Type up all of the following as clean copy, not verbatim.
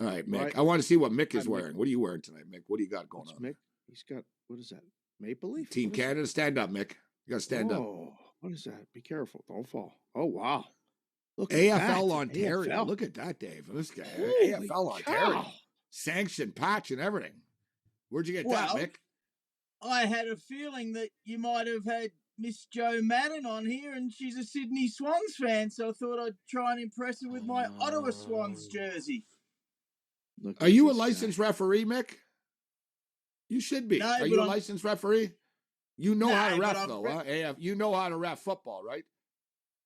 All right, Mick. Right. I want to see what Mick is Hi, Mick. wearing. What are you wearing tonight, Mick? What do you got going What's on? Mick? He's got, what is that? Maple Leaf? Team What is Canada, stand up, Mick. You got to stand up. Oh, what is that? Be careful. Don't fall. Oh, wow. Look at AFL that. Ontario. AFL. Look at that, Dave. This guy. Holy AFL Ontario. cow. Sanctioned patch and everything. Where'd you get that, Mick? I had a feeling that you might have had Miss Jo Madden on here, and she's a Sydney Swans fan, so I thought I'd try and impress her with my Ottawa Swans jersey. Are you a licensed referee, Mick? You should be. No, Are you a licensed referee? You know how to ref, though, huh? You know how to ref football, right?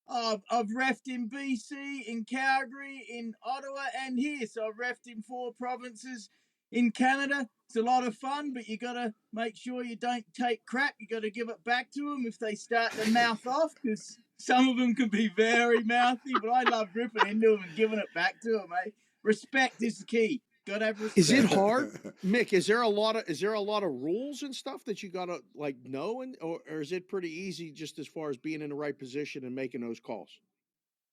I've reffed in BC, in Calgary, in Ottawa, and here. So I've reffed in 4 provinces in Canada. It's a lot of fun, but you got to make sure you don't take crap. You got to give it back to them if they start to mouth off, because some of them can be very mouthy. But I love ripping into them and giving it back to them. Eh? Respect is the key. Got to have respect. Is it hard, Mick? Is there a lot of rules and stuff that you gotta like know, or is it pretty easy just as far as being in the right position and making those calls?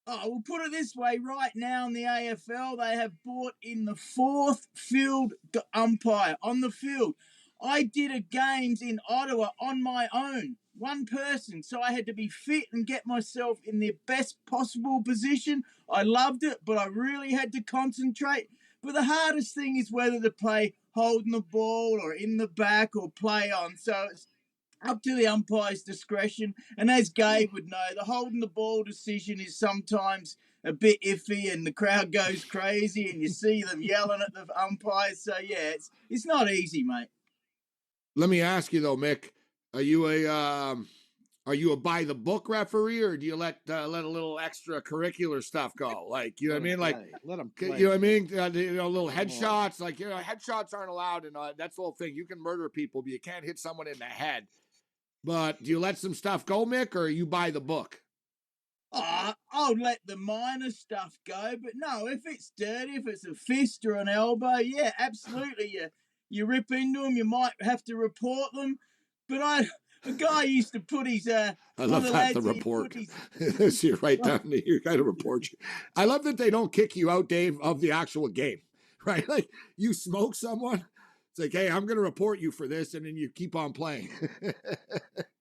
Oh, we'll put it this way. Right now in the AFL, they have brought in the 4th field umpire on the field. I did a games in Ottawa on my own, one person. So I had to be fit and get myself in the best possible position. I loved it, but I really had to concentrate. But the hardest thing is whether to play holding the ball or in the back or play on. So it's up to the umpire's discretion. And as Gabe would know, the holding the ball decision is sometimes a bit iffy and the crowd goes crazy and you see them yelling at the umpires. So, yeah, it's not easy, mate. Let me ask you, though, Mick, are you a by the book referee, or do you let a little extracurricular stuff go? Like, you know what I mean? Like, let them play. You know what I mean? Little headshots. Like, headshots aren't allowed, and that's the whole thing. You can murder people, but you can't hit someone in the head. But do you let some stuff go, Mick, or are you by the book? I'll let the minor stuff go, but no, if it's dirty, if it's a fist or an elbow, yeah, absolutely. You rip into them, you might have to report them. But a guy used to put his I love that, the report. So you write down your kind of report. I love that they don't kick you out, Dave, of the actual game, right? Like, you smoke someone, it's like, hey, I'm going to report you for this, and then you keep on playing.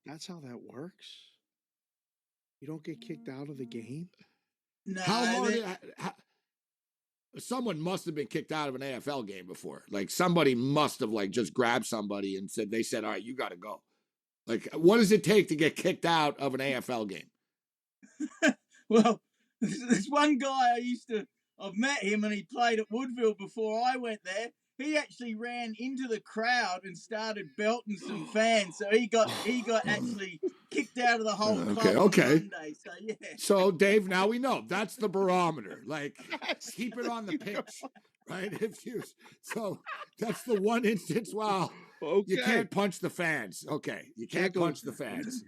That's how that works. You don't get kicked out of the game. No, how hard? Someone must have been kicked out of an AFL game before. Like, somebody must have just grabbed somebody and said, all right, you got to go. Like, what does it take to get kicked out of an AFL game? Well, there's one guy I've met him, and he played at Woodville before I went there. He actually ran into the crowd and started belting some fans. So he got actually kicked out of the whole club on Monday. So, yeah. So, Dave, now we know. That's the barometer. Like, keep it on the pitch, right? So that's the one instance. Wow. Okay. You can't punch the fans. Okay. You can't punch the fans.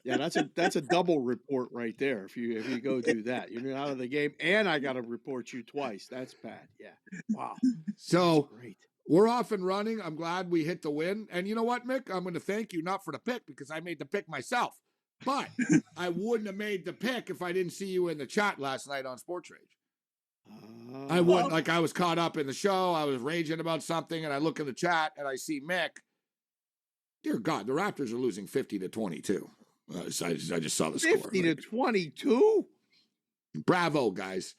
Yeah, that's a double report right there. If you go do that, you're out of the game, and I got to report you twice. That's bad. Yeah. Wow. So great. We're off and running. I'm glad we hit the win. And you know what, Mick? I'm going to thank you, not for the pick, because I made the pick myself. But I wouldn't have made the pick if I didn't see you in the chat last night on Sports Rage. I wouldn't. Like, I was caught up in the show. I was raging about something, and I look in the chat, and I see Mick. Dear God, the Raptors are losing 50-22. So I just saw the score. 50-22? Bravo, guys.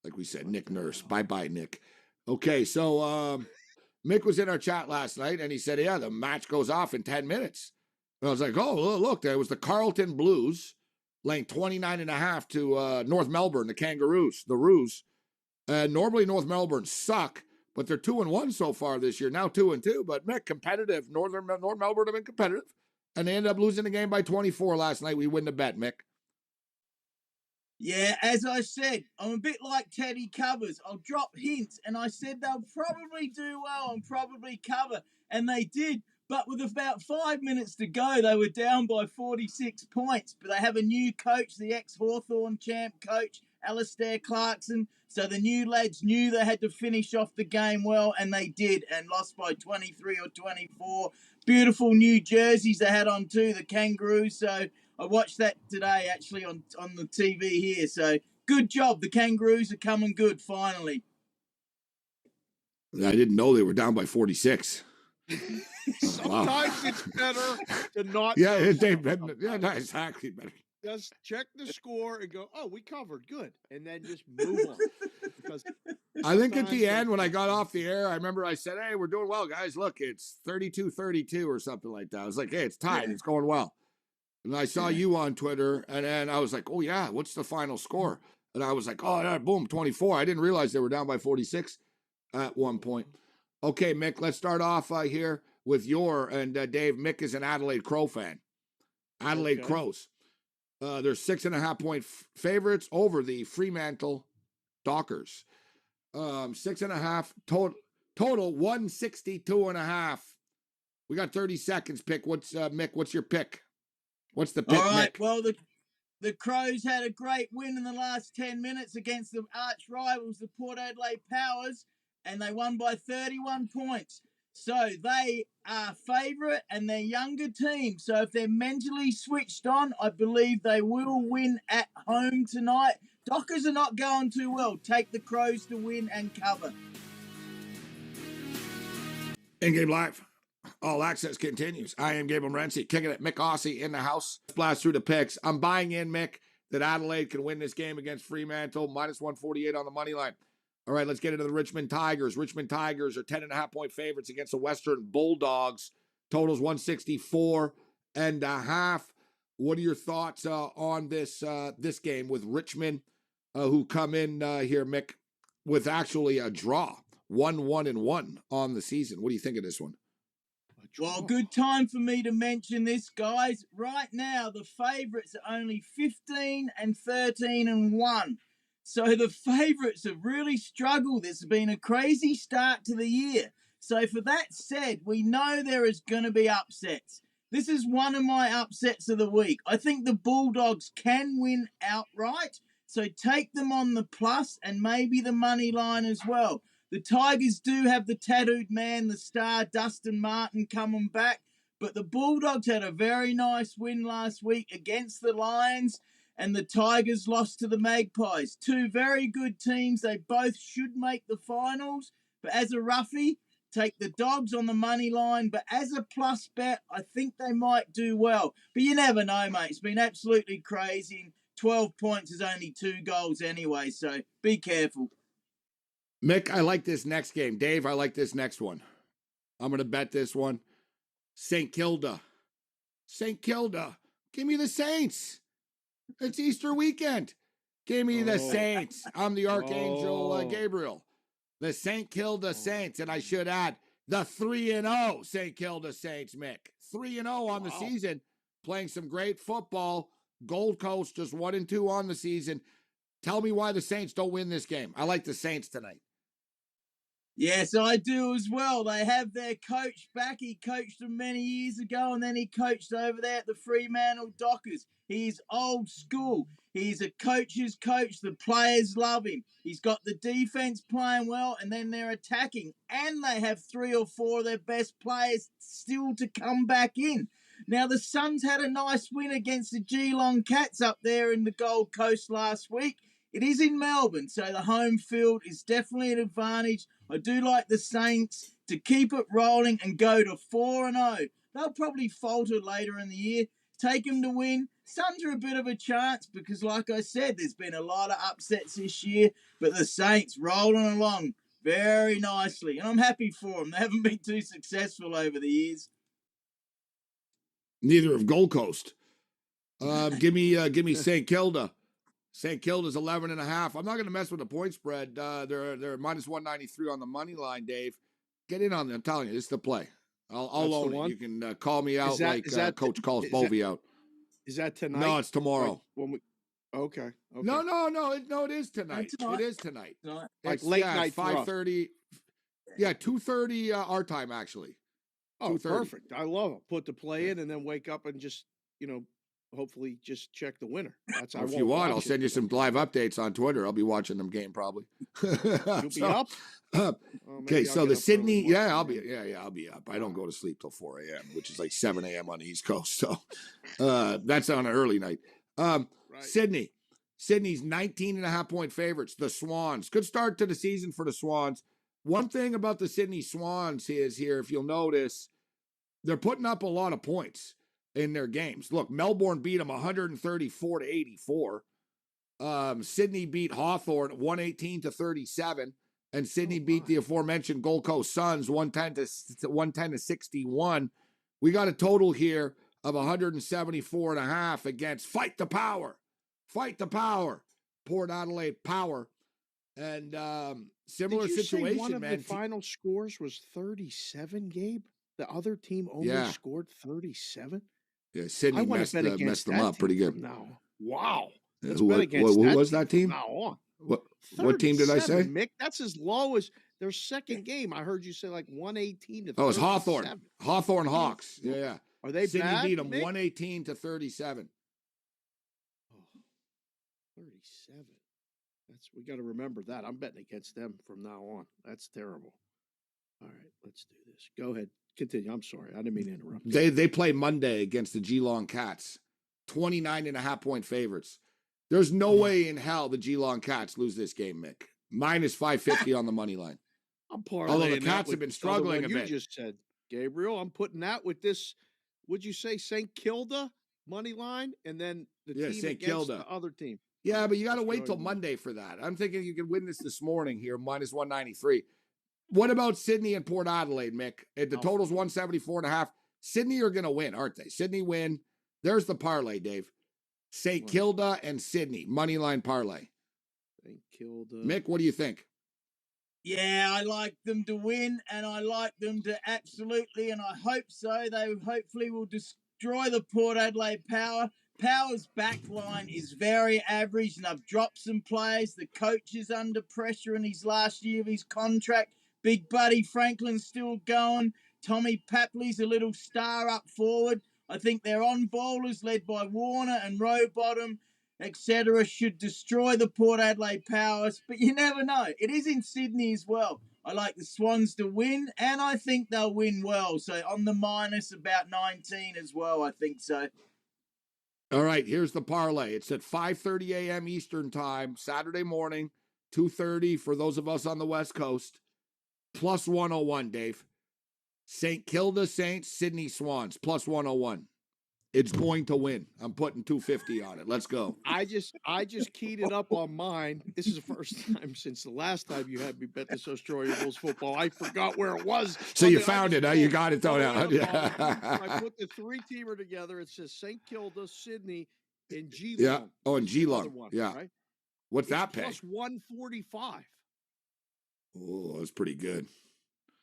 Like we said, Nick Nurse. Bye-bye, Nick. Okay, so Mick was in our chat last night, and he said, yeah, the match goes off in 10 minutes. And I was like, oh, look, there was the Carlton Blues laying 29.5 to North Melbourne, the Kangaroos, the Roos. Normally North Melbourne suck, but they're 2-1 so far this year. Now 2-2, but Mick, competitive. North Melbourne have been competitive. And they ended up losing the game by 24 last night. We win the bet, Mick. Yeah, as I said, I'm a bit like Teddy Covers. I'll drop hints, and I said they'll probably do well and probably cover, and they did. But with about 5 minutes to go, they were down by 46 points. But they have a new coach, the ex-Hawthorn champ coach, Alistair Clarkson. So the new lads knew they had to finish off the game well, and they did, and lost by 23 or 24. Beautiful new jerseys they had on too, the Kangaroos. So I watched that today actually on the TV here. So good job. The Kangaroos are coming good finally. I didn't know they were down by 46. Sometimes it's better to not. Yeah, know not exactly better. Just check the score and go, oh, we covered, good, and then just move on. Because I think at the end, when I got off the air, I remember I said, hey, we're doing well, guys. Look, it's 32-32 or something like that. I was like, hey, it's tied. Yeah. It's going well. And I saw you on Twitter, and then I was like, oh, yeah, what's the final score? And I was like, oh, yeah, boom, 24. I didn't realize they were down by 46 at one point. Okay, Mick, let's start off here with and Dave. Mick is an Adelaide Crow fan. Adelaide Crows. They're 6.5-point favorites over the Fremantle Dockers. 6.5 total 162.5. We got 30 seconds. Pick. What's Mick? What's your pick? What's the pick? All right. Mick? Well, the Crows had a great win in the last 10 minutes against the arch rivals, the Port Adelaide Powers, and they won by 31 points. So they are favourite and they're younger team. So if they're mentally switched on, I believe they will win at home tonight. Dockers are not going too well. Take the Crows to win and cover. In-game live. All access continues. I am Gabe Morency, kicking it. Mick Aussie in the house. Blast through the picks. I'm buying in, Mick, that Adelaide can win this game against Fremantle. Minus 148 on the money line. All right, let's get into the Richmond Tigers. Richmond Tigers are 10.5-point favorites against the Western Bulldogs. Totals 164.5. What are your thoughts on this game with Richmond, who come in here, Mick, with actually a draw, 1-1-1 on the season? What do you think of this one? Well, good time for me to mention this, guys. Right now, the favourites are only 15-13-1. So the favourites have really struggled. It's been a crazy start to the year. So for that said, we know there is going to be upsets. This is one of my upsets of the week. I think the Bulldogs can win outright. So take them on the plus and maybe the money line as well. The Tigers do have the tattooed man, the star, Dustin Martin, coming back. But the Bulldogs had a very nice win last week against the Lions. And the Tigers lost to the Magpies. Two very good teams. They both should make the finals. But as a roughie, take the Dogs on the money line. But as a plus bet, I think they might do well. But you never know, mate. It's been absolutely crazy. 12 points is only 2 goals anyway. So be careful. Mick, I like this next game. Dave, I like this next one. I'm going to bet this one. St. Kilda. St. Kilda. Give me the Saints. It's Easter weekend. Give me the Saints. I'm the Archangel Gabriel. The St. Kilda Saints. And I should add, the 3-0 St. Kilda Saints, Mick. 3-0 on the season. Playing some great football. Gold Coast just 1-2 on the season. Tell me why the Saints don't win this game. I like the Saints tonight. Yes, I do as well. They have their coach back. He coached them many years ago, and then he coached over there at the Fremantle Dockers. He's old school. He's a coach's coach. The players love him. He's got the defense playing well, and then they're attacking. And they have 3 or 4 of their best players still to come back in. Now, the Suns had a nice win against the Geelong Cats up there in the Gold Coast last week. It is in Melbourne, so the home field is definitely an advantage. I do like the Saints to keep it rolling and go to 4-0. They'll probably falter later in the year. Take them to win. Suns are a bit of a chance because, like I said, there's been a lot of upsets this year, but the Saints rolling along very nicely, and I'm happy for them. They haven't been too successful over the years. Neither of Gold Coast. Give me St. Kilda. St. Kilda's 11.5. I'm not going to mess with the point spread. They're minus 193 on the money line, Dave. Get in on them. I'm telling you, this is the play. I'll own it. You can call me out Coach calls Bovey out. Is that tonight? No, it's tomorrow. Okay. No, it is tonight. It is tonight. Like late night 5:30. Yeah, 2:30 our time, actually. Oh, perfect. I love it. Put the play in and then wake up and just, hopefully just check the winner. That's if you want, I'll send you some live updates on Twitter. I'll be watching them game probably. You'll be up? Okay, so the Sydney, I'll be up. I don't go to sleep till 4 a.m., which is like 7 a.m. on the East Coast. So that's on an early night. Right. Sydney's 19.5-point favorites. The Swans. Good start to the season for the Swans. One thing about the Sydney Swans is here, if you'll notice, they're putting up a lot of points in their games. Look, Melbourne beat them 134-84. Sydney beat Hawthorn 118-37, and Sydney beat the aforementioned Gold Coast Suns 110-61. We got a total here of 174.5 against Fight the Power. Port Adelaide Power. And similar Did you situation, say one of man. the final scores was 37, Gabe? The other team only scored 37? Yeah, Sydney messed them up pretty good. Now, wow. Who was that team? Now on. What team did I say? Mick, that's as low as their second game. I heard you say like 118 to 37. Oh, it's Hawthorn. Hawthorn Hawks. Yeah. Are they Sydney bad, beat them Mick? 118-37. Oh, 37. We got to remember that. I'm betting against them from now on. That's terrible. All right, let's do this. Go ahead. Continue. I'm sorry. I didn't mean to interrupt. They play Monday against the Geelong Cats. 29.5-point favorites. There's no way in hell the Geelong Cats lose this game, Mick. Minus 550 on the money line. Although the Cats have been struggling a bit. You just said, Gabriel, I'm putting that with this. Would you say St. Kilda money line, and then the team St. against Kilda. the other team? Yeah, but you got to wait till Monday for that. I'm thinking you can win this morning here, minus 193. What about Sydney and Port Adelaide, Mick? The total's 174.5. Sydney are going to win, aren't they? Sydney win. There's the parlay, Dave. St. Kilda and Sydney, money line parlay. St. Kilda. Mick, what do you think? Yeah, I like them to win, and I like them to absolutely, and I hope so. They hopefully will destroy the Port Adelaide Power. Power's back line is very average, and I've dropped some players. The coach is under pressure in his last year of his contract. Big Buddy Franklin's still going. Tommy Papley's a little star up forward. I think their on-bowlers, led by Warner and Rowbottom, etc., should destroy the Port Adelaide Powers. But you never know. It is in Sydney as well. I like the Swans to win, and I think they'll win well. So on the minus, about 19 as well, I think so. All right, here's the parlay. It's at 5:30 a.m. Eastern time, Saturday morning, 2:30 for those of us on the West Coast. Plus 101, Dave. St. Kilda Saints, Sydney Swans, plus 101. It's going to win. I'm putting 250 on it. Let's go. I just keyed it up on mine. This is the first time since the last time you had me bet this Australia Rules Football. I forgot where it was. So you found it, huh? You got it, though. Yeah. I put the three-teamer together. It says St. Kilda, Sydney, and Geelong. Yeah. Oh, and Geelong. One, yeah. Right? What's that pay? Plus 145. Oh, that's pretty good.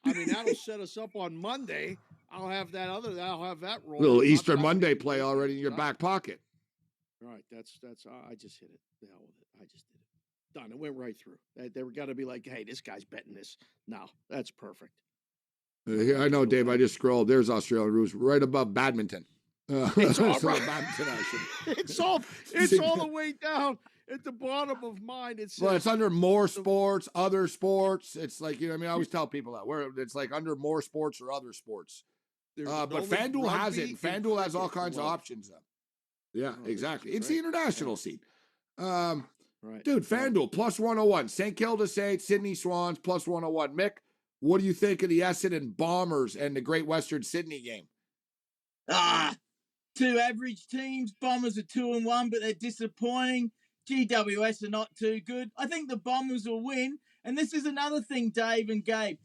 I mean, that'll set us up on Monday. I'll have that roll. Little Easter Monday play already in your back pocket. All right, that's. I just hit it. The hell with it. I just did it. Done. It went right through. They were got to be like, hey, this guy's betting this. No, that's perfect. I know, Dave. I just scrolled. There's Australian Rules right above badminton. It's all right. Badminton action. It's all the way down at the bottom of mine. It's it's under more sports, other sports. It's like, you know, I mean, I always tell people that where it's like under more sports or other sports. But FanDuel has it. FanDuel has all kinds of options. Yeah, exactly. It's the international seat. Right. Dude, FanDuel plus 101. St. Kilda Saints, Sydney Swans plus 101. Mick, what do you think of the Essendon Bombers and the Great Western Sydney game? Two average teams. Bombers are 2-1, but they're disappointing. GWS are not too good. I think the Bombers will win. And this is another thing, Dave and Gabe.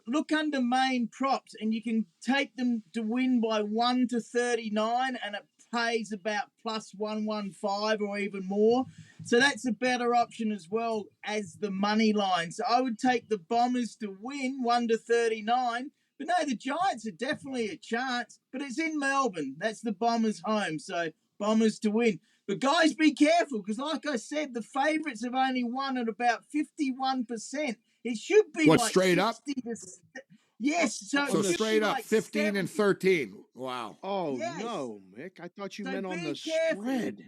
Look under main props, and you can take them to win by 1 to 39, and it pays about plus 115 or even more. So that's a better option as well as the money line. So I would take the Bombers to win 1 to 39. But no, the Giants are definitely a chance, but it's in Melbourne. That's the Bombers' home, so Bombers to win. But guys, be careful, because like I said, the favourites have only won at about 51%. It should be like straight up? Yes. So straight up, 15 and 13. Wow. Oh, yes. No, Mick. I thought you meant on the spread.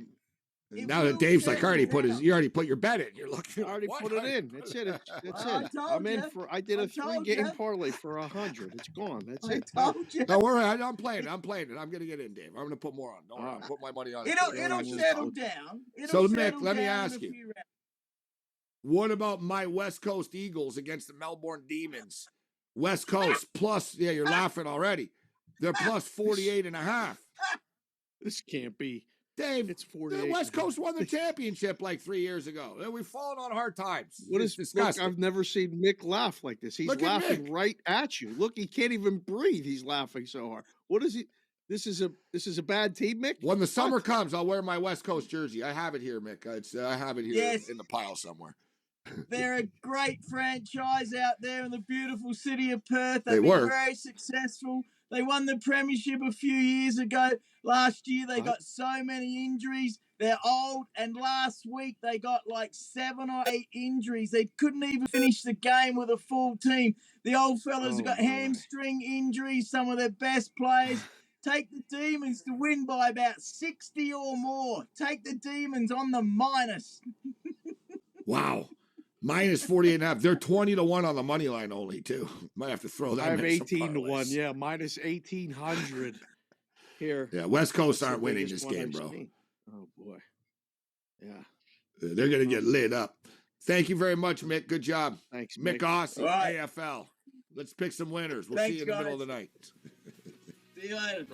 Now that Dave's like, you already put your bet in. You're looking. I already put it in. That's it. That's it. I'm in for. I did a 3-game parlay for 100. It's gone. That's it. Don't worry. I'm playing it. I'm gonna get in, Dave. I'm gonna put more on. Don't worry. I'll put my money on. It'll settle down. So Mick, let me ask you. What about my West Coast Eagles against the Melbourne Demons? West Coast plus, yeah, you're laughing already. They're plus 48.5. This can't be. Dave, It's the 48. West Coast won the championship like 3 years ago. We've fallen on hard times. What It's is disgusting. Look, I've never seen Mick laugh like this. He's Look at laughing Mick. right at you. Look, he can't even breathe. He's laughing so hard. What is he? This is a bad team, Mick. When the summer comes, I'll wear my West Coast jersey. I have it here, Mick. I have it here Yes. in the pile somewhere. They're a great franchise out there in the beautiful city of Perth. They They've were. been very successful. They won the premiership a few years ago. Last year, they got so many injuries. They're old, and last week they got like 7 or 8 injuries. They couldn't even finish the game with a full team. The old fellas have got hamstring injuries, some of their best players. Take the Demons to win by about 60 or more. Take the Demons on the minus. Wow. Minus 48.5. They're 20-1 on the money line only, too. Might have to throw that. I have 18-1. Yeah, minus 1,800 here. Yeah, West Coast aren't winning this game, bro. Oh boy. Yeah. They're gonna get lit up. Thank you very much, Mick. Good job. Thanks, Mick Aussie, right. AFL. Let's pick some winners. We'll Thanks, see you in the middle of guys. the night. See you later.